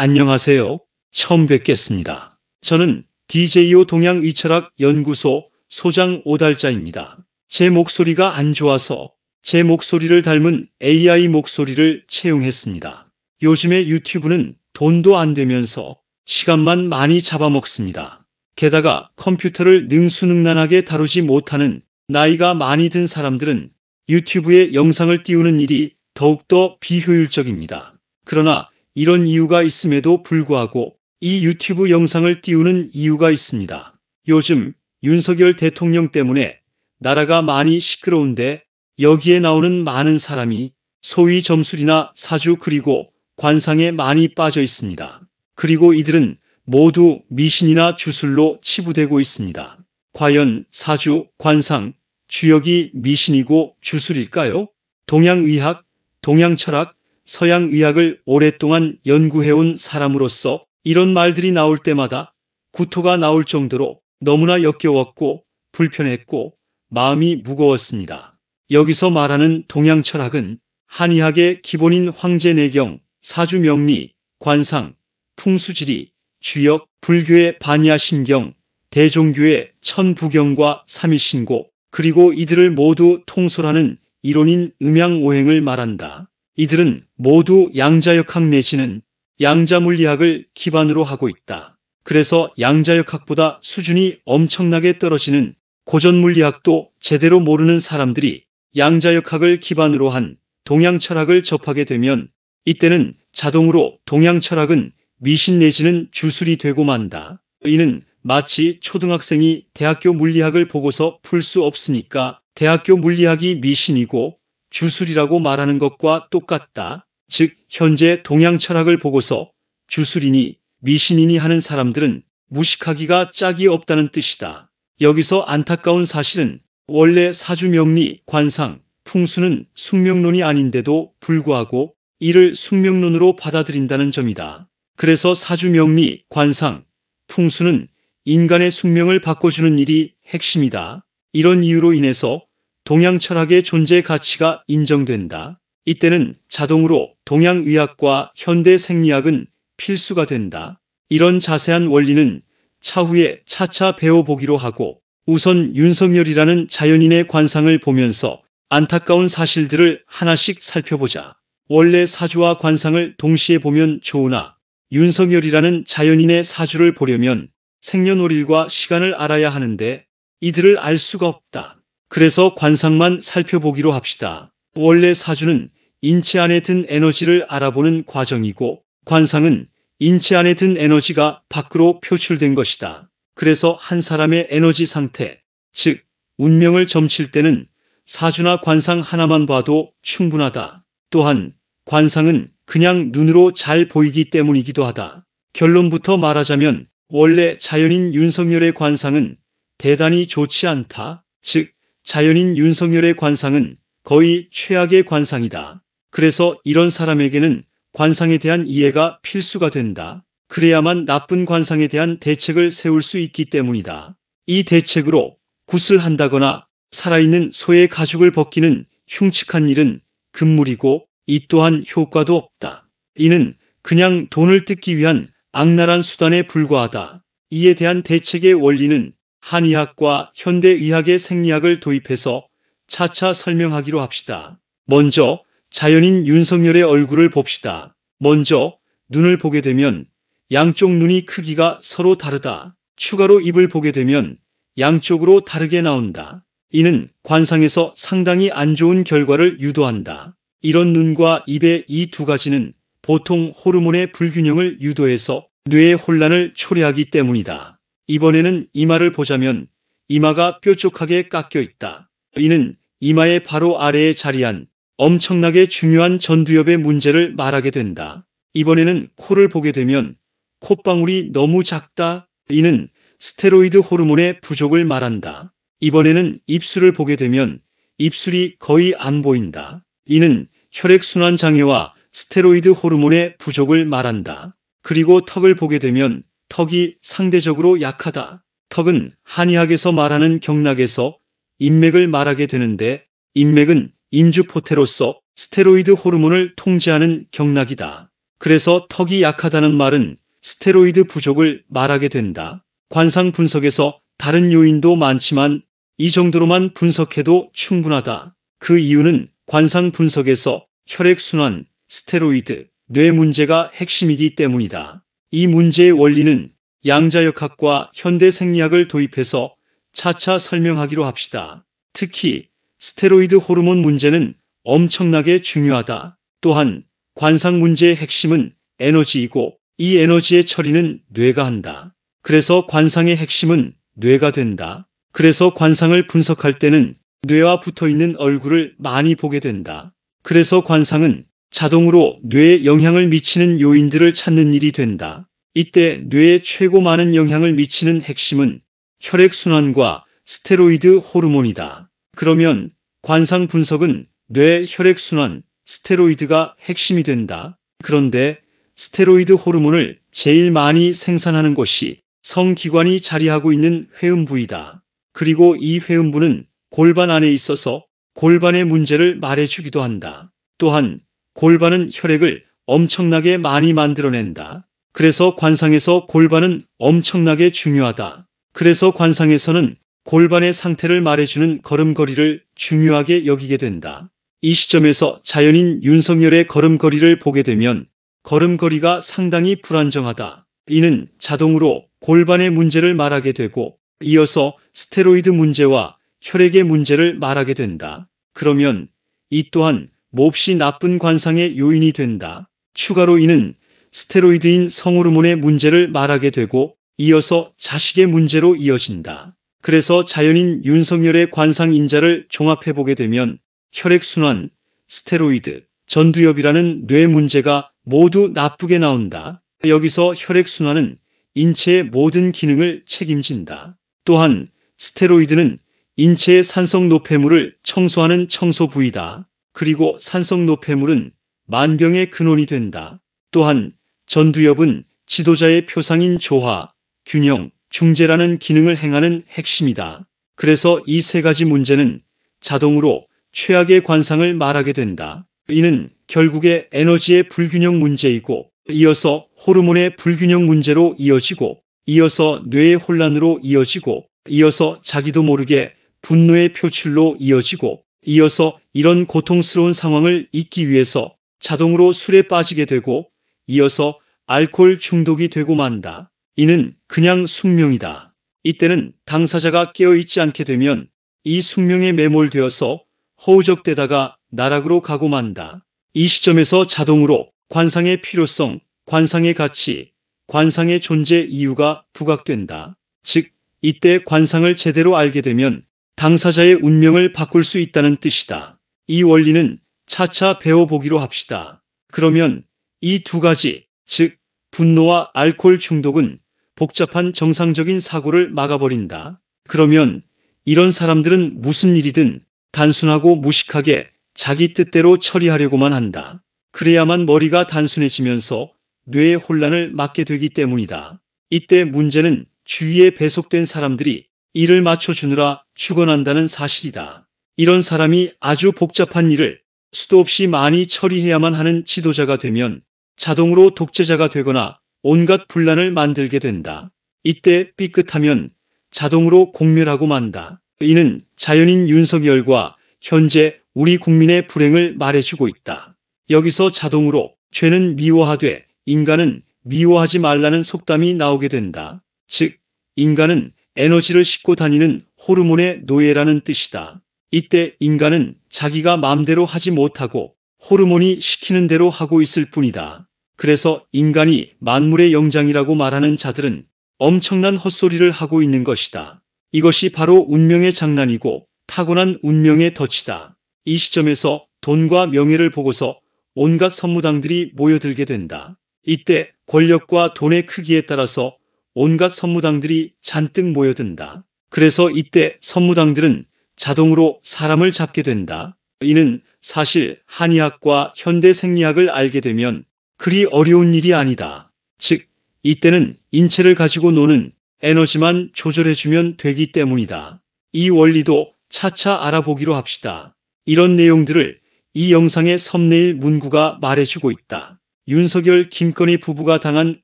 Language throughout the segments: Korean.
안녕하세요. 처음 뵙겠습니다. 저는 DJO 동양의철학연구소 소장 오달자입니다. 제 목소리가 안 좋아서 제 목소리를 닮은 AI 목소리를 채용했습니다. 요즘에 유튜브는 돈도 안 되면서 시간만 많이 잡아먹습니다. 게다가 컴퓨터를 능수능란하게 다루지 못하는 나이가 많이 든 사람들은 유튜브에 영상을 띄우는 일이 더욱더 비효율적입니다. 그러나 이런 이유가 있음에도 불구하고 이 유튜브 영상을 띄우는 이유가 있습니다. 요즘 윤석열 대통령 때문에 나라가 많이 시끄러운데 여기에 나오는 많은 사람이 소위 점술이나 사주 그리고 관상에 많이 빠져 있습니다. 그리고 이들은 모두 미신이나 주술로 치부되고 있습니다. 과연 사주, 관상, 주역이 미신이고 주술일까요? 동양의학, 동양철학, 서양의학을 오랫동안 연구해온 사람으로서 이런 말들이 나올 때마다 구토가 나올 정도로 너무나 역겨웠고 불편했고 마음이 무거웠습니다. 여기서 말하는 동양철학은 한의학의 기본인 황제내경, 사주명리, 관상, 풍수지리, 주역, 불교의 반야심경, 대종교의 천부경과 삼일신고, 그리고 이들을 모두 통솔하는 이론인 음양오행을 말한다. 이들은 모두 양자역학 내지는 양자물리학을 기반으로 하고 있다. 그래서 양자역학보다 수준이 엄청나게 떨어지는 고전물리학도 제대로 모르는 사람들이 양자역학을 기반으로 한 동양철학을 접하게 되면 이때는 자동으로 동양철학은 미신 내지는 주술이 되고 만다. 이는 마치 초등학생이 대학교 물리학을 보고서 풀 수 없으니까 대학교 물리학이 미신이고 주술이라고 말하는 것과 똑같다. 즉 현재 동양철학을 보고서 주술이니 미신이니 하는 사람들은 무식하기가 짝이 없다는 뜻이다. 여기서 안타까운 사실은 원래 사주명리, 관상, 풍수는 숙명론이 아닌데도 불구하고 이를 숙명론으로 받아들인다는 점이다. 그래서 사주명리, 관상, 풍수는 인간의 숙명을 바꿔주는 일이 핵심이다. 이런 이유로 인해서 동양철학의 존재 가치가 인정된다. 이때는 자동으로 동양의학과 현대생리학은 필수가 된다. 이런 자세한 원리는 차후에 차차 배워보기로 하고 우선 윤석열이라는 자연인의 관상을 보면서 안타까운 사실들을 하나씩 살펴보자. 원래 사주와 관상을 동시에 보면 좋으나 윤석열이라는 자연인의 사주를 보려면 생년월일과 시간을 알아야 하는데 이들을 알 수가 없다. 그래서 관상만 살펴보기로 합시다. 원래 사주는 인체 안에 든 에너지를 알아보는 과정이고 관상은 인체 안에 든 에너지가 밖으로 표출된 것이다. 그래서 한 사람의 에너지 상태, 즉 운명을 점칠 때는 사주나 관상 하나만 봐도 충분하다. 또한 관상은 그냥 눈으로 잘 보이기 때문이기도 하다. 결론부터 말하자면 원래 자연인 윤석열의 관상은 대단히 좋지 않다. 즉 자연인 윤석열의 관상은 거의 최악의 관상이다. 그래서 이런 사람에게는 관상에 대한 이해가 필수가 된다. 그래야만 나쁜 관상에 대한 대책을 세울 수 있기 때문이다. 이 대책으로 굿을 한다거나 살아있는 소의 가죽을 벗기는 흉측한 일은 금물이고 이 또한 효과도 없다. 이는 그냥 돈을 뜯기 위한 악랄한 수단에 불과하다. 이에 대한 대책의 원리는 한의학과 현대의학의 생리학을 도입해서 차차 설명하기로 합시다. 먼저 자연인 윤석열의 얼굴을 봅시다. 먼저 눈을 보게 되면 양쪽 눈이 크기가 서로 다르다. 추가로 입을 보게 되면 양쪽으로 다르게 나온다. 이는 관상에서 상당히 안 좋은 결과를 유도한다. 이런 눈과 입의 이 두 가지는 보통 호르몬의 불균형을 유도해서 뇌의 혼란을 초래하기 때문이다. 이번에는 이마를 보자면 이마가 뾰족하게 깎여 있다. 이는 이마의 바로 아래에 자리한 엄청나게 중요한 전두엽의 문제를 말하게 된다. 이번에는 코를 보게 되면 콧방울이 너무 작다. 이는 스테로이드 호르몬의 부족을 말한다. 이번에는 입술을 보게 되면 입술이 거의 안 보인다. 이는 혈액순환 장애와 스테로이드 호르몬의 부족을 말한다. 그리고 턱을 보게 되면 턱이 상대적으로 약하다. 턱은 한의학에서 말하는 경락에서 인맥을 말하게 되는데 인맥은 임주포테로서 스테로이드 호르몬을 통제하는 경락이다. 그래서 턱이 약하다는 말은 스테로이드 부족을 말하게 된다. 관상 분석에서 다른 요인도 많지만 이 정도로만 분석해도 충분하다. 그 이유는 관상 분석에서 혈액순환, 스테로이드, 뇌 문제가 핵심이기 때문이다. 이 문제의 원리는 양자역학과 현대생리학을 도입해서 차차 설명하기로 합시다. 특히 스테로이드 호르몬 문제는 엄청나게 중요하다. 또한 관상 문제의 핵심은 에너지이고 이 에너지의 처리는 뇌가 한다. 그래서 관상의 핵심은 뇌가 된다. 그래서 관상을 분석할 때는 뇌와 붙어있는 얼굴을 많이 보게 된다. 그래서 관상은 자동으로 뇌에 영향을 미치는 요인들을 찾는 일이 된다. 이때 뇌에 최고 많은 영향을 미치는 핵심은 혈액순환과 스테로이드 호르몬이다. 그러면 관상 분석은 뇌 혈액순환, 스테로이드가 핵심이 된다. 그런데 스테로이드 호르몬을 제일 많이 생산하는 곳이 성기관이 자리하고 있는 회음부이다. 그리고 이 회음부는 골반 안에 있어서 골반의 문제를 말해주기도 한다. 또한 골반은 혈액을 엄청나게 많이 만들어낸다. 그래서 관상에서 골반은 엄청나게 중요하다. 그래서 관상에서는 골반의 상태를 말해주는 걸음걸이를 중요하게 여기게 된다. 이 시점에서 자연인 윤석열의 걸음걸이를 보게 되면 걸음걸이가 상당히 불안정하다. 이는 자동으로 골반의 문제를 말하게 되고 이어서 스테로이드 문제와 혈액의 문제를 말하게 된다. 그러면 이 또한 몹시 나쁜 관상의 요인이 된다. 추가로 이는 스테로이드인 성호르몬의 문제를 말하게 되고 이어서 자식의 문제로 이어진다. 그래서 자연인 윤석열의 관상 인자를 종합해보게 되면 혈액순환, 스테로이드, 전두엽이라는 뇌 문제가 모두 나쁘게 나온다. 여기서 혈액순환은 인체의 모든 기능을 책임진다. 또한 스테로이드는 인체의 산성 노폐물을 청소하는 청소 부위다. 그리고 산성 노폐물은 만병의 근원이 된다. 또한 전두엽은 지도자의 표상인 조화, 균형, 중재라는 기능을 행하는 핵심이다. 그래서 이 세 가지 문제는 자동으로 최악의 관상을 말하게 된다. 이는 결국에 에너지의 불균형 문제이고 이어서 호르몬의 불균형 문제로 이어지고 이어서 뇌의 혼란으로 이어지고 이어서 자기도 모르게 분노의 표출로 이어지고 이어서 이런 고통스러운 상황을 잊기 위해서 자동으로 술에 빠지게 되고 이어서 알코올 중독이 되고 만다. 이는 그냥 숙명이다. 이때는 당사자가 깨어있지 않게 되면 이 숙명에 매몰되어서 허우적대다가 나락으로 가고 만다. 이 시점에서 자동으로 관상의 필요성, 관상의 가치, 관상의 존재 이유가 부각된다. 즉, 이때 관상을 제대로 알게 되면 당사자의 운명을 바꿀 수 있다는 뜻이다. 이 원리는 차차 배워보기로 합시다. 그러면 이 두 가지, 즉 분노와 알코올 중독은 복잡한 정상적인 사고를 막아버린다. 그러면 이런 사람들은 무슨 일이든 단순하고 무식하게 자기 뜻대로 처리하려고만 한다. 그래야만 머리가 단순해지면서 뇌의 혼란을 막게 되기 때문이다. 이때 문제는 주위에 배속된 사람들이 일을 맞춰주느라 죽어난다는 사실이다. 이런 사람이 아주 복잡한 일을 수도 없이 많이 처리해야만 하는 지도자가 되면 자동으로 독재자가 되거나 온갖 분란을 만들게 된다. 이때 삐끗하면 자동으로 공멸하고 만다. 이는 자연인 윤석열과 현재 우리 국민의 불행을 말해주고 있다. 여기서 자동으로 죄는 미워하되 인간은 미워하지 말라는 속담이 나오게 된다. 즉, 인간은 에너지를 싣고 다니는 호르몬의 노예라는 뜻이다. 이때 인간은 자기가 마음대로 하지 못하고 호르몬이 시키는 대로 하고 있을 뿐이다. 그래서 인간이 만물의 영장이라고 말하는 자들은 엄청난 헛소리를 하고 있는 것이다. 이것이 바로 운명의 장난이고 타고난 운명의 덫이다. 이 시점에서 돈과 명예를 보고서 온갖 선무당들이 모여들게 된다. 이때 권력과 돈의 크기에 따라서 온갖 선무당들이 잔뜩 모여든다. 그래서 이때 선무당들은 자동으로 사람을 잡게 된다. 이는 사실 한의학과 현대생리학을 알게 되면 그리 어려운 일이 아니다. 즉, 이때는 인체를 가지고 노는 에너지만 조절해주면 되기 때문이다. 이 원리도 차차 알아보기로 합시다. 이런 내용들을 이 영상의 썸네일 문구가 말해주고 있다. 윤석열 김건희 부부가 당한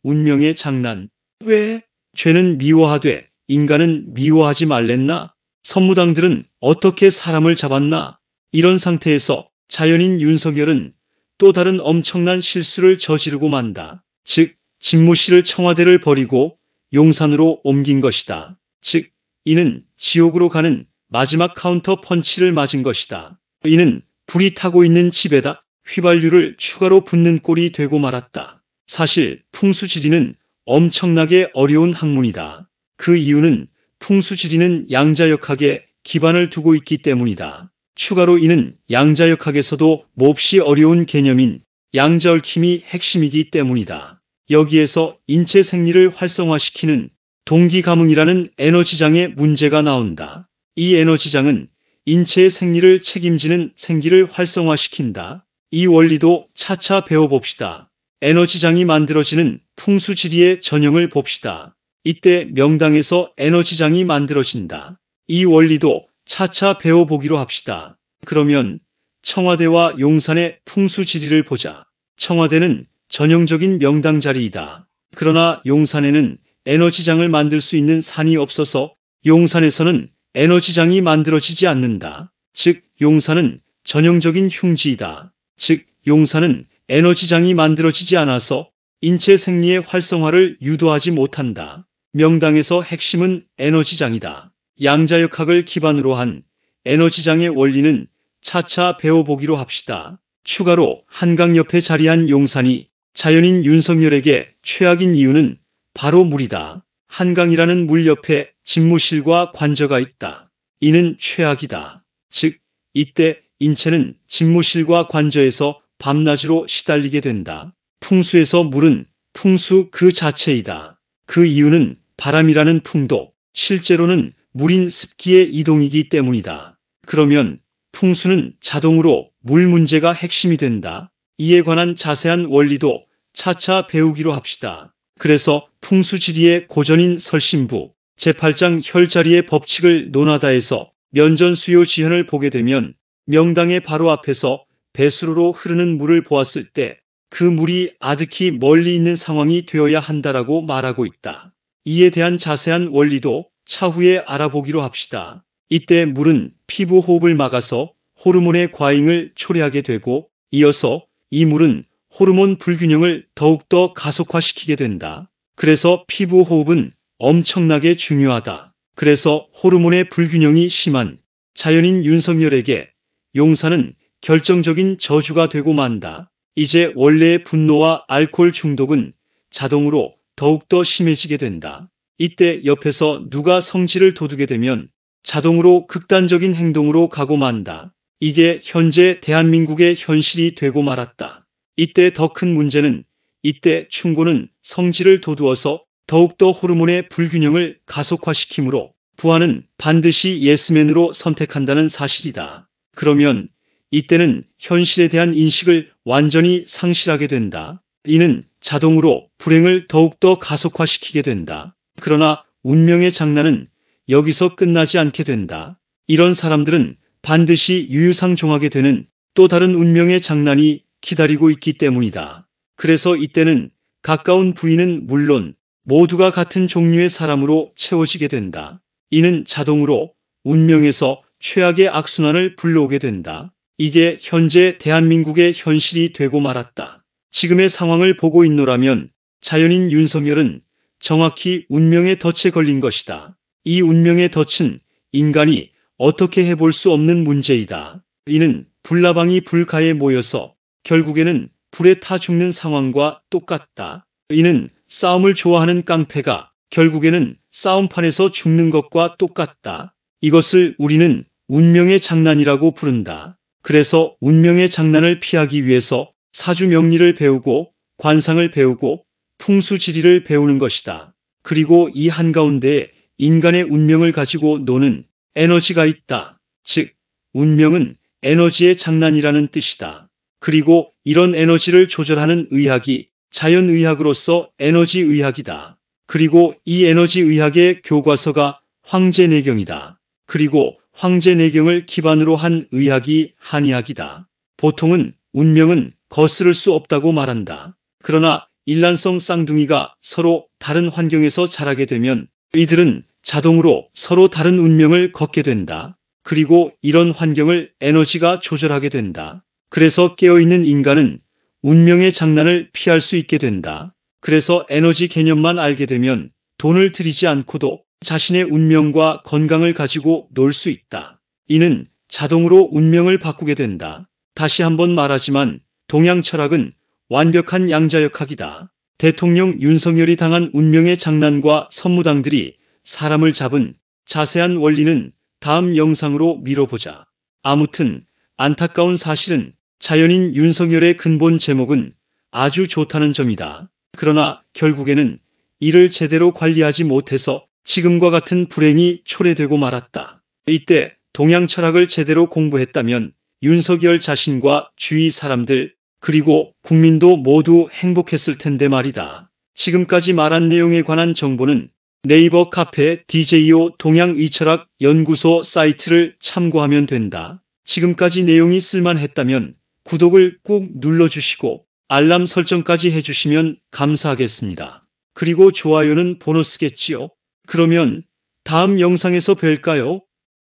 운명의 장난. 왜? 죄는 미워하되 인간은 미워하지 말랬나? 선무당들은 어떻게 사람을 잡았나? 이런 상태에서 자연인 윤석열은 또 다른 엄청난 실수를 저지르고 만다. 즉, 집무실을 청와대를 버리고 용산으로 옮긴 것이다. 즉, 이는 지옥으로 가는 마지막 카운터 펀치를 맞은 것이다. 이는 불이 타고 있는 집에다 휘발유를 추가로 붓는 꼴이 되고 말았다. 사실 풍수지리는 엄청나게 어려운 학문이다. 그 이유는 풍수지리는 양자역학에 기반을 두고 있기 때문이다. 추가로 이는 양자역학에서도 몹시 어려운 개념인 양자얽힘이 핵심이기 때문이다. 여기에서 인체 생리를 활성화시키는 동기감흥이라는 에너지장의 문제가 나온다. 이 에너지장은 인체의 생리를 책임지는 생기를 활성화시킨다. 이 원리도 차차 배워봅시다. 에너지장이 만들어지는 풍수지리의 전형을 봅시다. 이때 명당에서 에너지장이 만들어진다. 이 원리도 차차 배워보기로 합시다. 그러면 청와대와 용산의 풍수지리를 보자. 청와대는 전형적인 명당 자리이다. 그러나 용산에는 에너지장을 만들 수 있는 산이 없어서 용산에서는 에너지장이 만들어지지 않는다. 즉, 용산은 전형적인 흉지이다. 즉, 용산은 에너지장이 만들어지지 않아서 인체 생리의 활성화를 유도하지 못한다. 명당에서 핵심은 에너지장이다. 양자역학을 기반으로 한 에너지장의 원리는 차차 배워보기로 합시다. 추가로 한강 옆에 자리한 용산이 자연인 윤석열에게 최악인 이유는 바로 물이다. 한강이라는 물 옆에 집무실과 관저가 있다. 이는 최악이다. 즉, 이때 인체는 집무실과 관저에서 밤낮으로 시달리게 된다. 풍수에서 물은 풍수 그 자체이다. 그 이유는 바람이라는 풍도, 실제로는 물인 습기의 이동이기 때문이다. 그러면 풍수는 자동으로 물 문제가 핵심이 된다. 이에 관한 자세한 원리도 차차 배우기로 합시다. 그래서 풍수지리의 고전인 설신부 제8장 혈자리의 법칙을 논하다에서 면전수요 지현을 보게 되면 명당의 바로 앞에서 배수로로 흐르는 물을 보았을 때 그 물이 아득히 멀리 있는 상황이 되어야 한다라고 말하고 있다. 이에 대한 자세한 원리도 차후에 알아보기로 합시다. 이때 물은 피부 호흡을 막아서 호르몬의 과잉을 초래하게 되고 이어서 이 물은 호르몬 불균형을 더욱더 가속화시키게 된다. 그래서 피부 호흡은 엄청나게 중요하다. 그래서 호르몬의 불균형이 심한 자연인 윤석열에게 용산은 결정적인 저주가 되고 만다. 이제 원래의 분노와 알코올 중독은 자동으로 더욱더 심해지게 된다. 이때 옆에서 누가 성질을 돋우게 되면 자동으로 극단적인 행동으로 가고 만다. 이게 현재 대한민국의 현실이 되고 말았다. 이때 더 큰 문제는 이때 충고는 성질을 돋우어서 더욱더 호르몬의 불균형을 가속화시키므로 부하는 반드시 예스맨으로 선택한다는 사실이다. 그러면 이때는 현실에 대한 인식을 완전히 상실하게 된다. 이는 자동으로 불행을 더욱더 가속화시키게 된다. 그러나 운명의 장난은 여기서 끝나지 않게 된다. 이런 사람들은 반드시 유유상종하게 되는 또 다른 운명의 장난이 기다리고 있기 때문이다. 그래서 이때는 가까운 부인은 물론 모두가 같은 종류의 사람으로 채워지게 된다. 이는 자동으로 운명에서 최악의 악순환을 불러오게 된다. 이게 현재 대한민국의 현실이 되고 말았다. 지금의 상황을 보고 있노라면 자연인 윤석열은 정확히 운명의 덫에 걸린 것이다. 이 운명의 덫은 인간이 어떻게 해볼 수 없는 문제이다. 이는 불나방이 불가에 모여서 결국에는 불에 타 죽는 상황과 똑같다. 이는 싸움을 좋아하는 깡패가 결국에는 싸움판에서 죽는 것과 똑같다. 이것을 우리는 운명의 장난이라고 부른다. 그래서 운명의 장난을 피하기 위해서 사주명리를 배우고 관상을 배우고 풍수지리를 배우는 것이다. 그리고 이 한가운데에 인간의 운명을 가지고 노는 에너지가 있다. 즉, 운명은 에너지의 장난이라는 뜻이다. 그리고 이런 에너지를 조절하는 의학이 자연의학으로서 에너지의학이다. 그리고 이 에너지의학의 교과서가 황제내경이다. 그리고 황제내경을 기반으로 한 의학이 한의학이다. 보통은 운명은 거스를 수 없다고 말한다. 그러나 일란성 쌍둥이가 서로 다른 환경에서 자라게 되면 이들은 자동으로 서로 다른 운명을 걷게 된다. 그리고 이런 환경을 에너지가 조절하게 된다. 그래서 깨어있는 인간은 운명의 장난을 피할 수 있게 된다. 그래서 에너지 개념만 알게 되면 돈을 들이지 않고도 자신의 운명과 건강을 가지고 놀 수 있다. 이는 자동으로 운명을 바꾸게 된다. 다시 한번 말하지만 동양 철학은 완벽한 양자역학이다. 대통령 윤석열이 당한 운명의 장난과 선무당들이 사람을 잡은 자세한 원리는 다음 영상으로 미뤄보자. 아무튼 안타까운 사실은 자연인 윤석열의 근본 제목은 아주 좋다는 점이다. 그러나 결국에는 이를 제대로 관리하지 못해서 지금과 같은 불행이 초래되고 말았다. 이때 동양 철학을 제대로 공부했다면 윤석열 자신과 주위 사람들 그리고 국민도 모두 행복했을 텐데 말이다. 지금까지 말한 내용에 관한 정보는 네이버 카페 DJO 동양의철학 연구소 사이트를 참고하면 된다. 지금까지 내용이 쓸만했다면 구독을 꾹 눌러주시고 알람 설정까지 해주시면 감사하겠습니다. 그리고 좋아요는 보너스겠지요. 그러면 다음 영상에서 뵐까요?